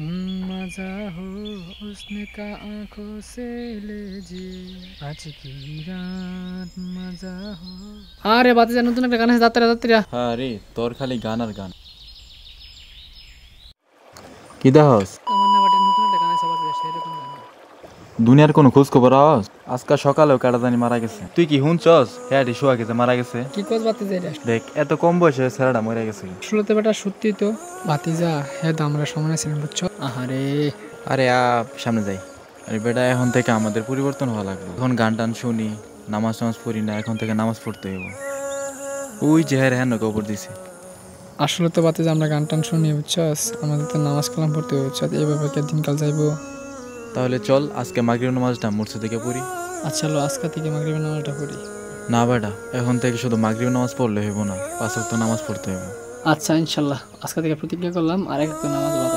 मजा हो उसने का आंखों से लीजिए आज की रात मजा हो। আরে বাতি যা নতুন একটা গান আছে যাত্রা যাত্রা। হ্যাঁ রে, তোর খালি গান আর গান। কি দেহস? তামান্না বাটের নতুন একটা গান আছে বাতি যা সেরকম গান। দুনিয়ার কোনো খোঁজ খবর আস? আজকে সকালেও কাটা জানি মারা গেছে। তুই কি শুনছস? হ্যাঁ রে, শোয়া গেছে, মারা গেছে। কি কস বাতি যা এটা? দেখ, এত কম বয়সে ছেলেটা মরে গেছে। আসলে বেটা সত্যি তো বাতি যা হ্যাঁ তো আমরা সমানে ছিলাম বুঝছো। আহারে আরে সামনে যাই। আরে বেটা, এখন থেকে আমাদের পরিবর্তন হওয়া লাগবে। এখন গান টান শুনি, নামাজ টামাজ পড়ি না, এখন থেকে নামাজ পড়তে হইব। ওই যে হ্যাঁ হ্যাঁ কবর দিছে। আসলে তো বাতি যা আমরা গান টান শুনি বুঝছস, আমাদের তো নামাজ কালাম পড়তে হবে বুঝছস, এইভাবে কি দিনকাল যাইবো? তাহলে চল আজকে মাগরিব নামাজটা মসজিদ থেকে পড়ি। আচ্ছা লো আজকে থেকে মাগরিবের নামাজটা পড়ি। না বেটা, এখন থেকে শুধু মাগরিব নামাজ পড়লে হইব না, 5 ওয়াক্ত নামাজ পড়তে হইব। আচ্ছা ইনশাল্লাহ আজকে থেকে প্রতিজ্ঞা করলাম আর একটা নামাজ বাদ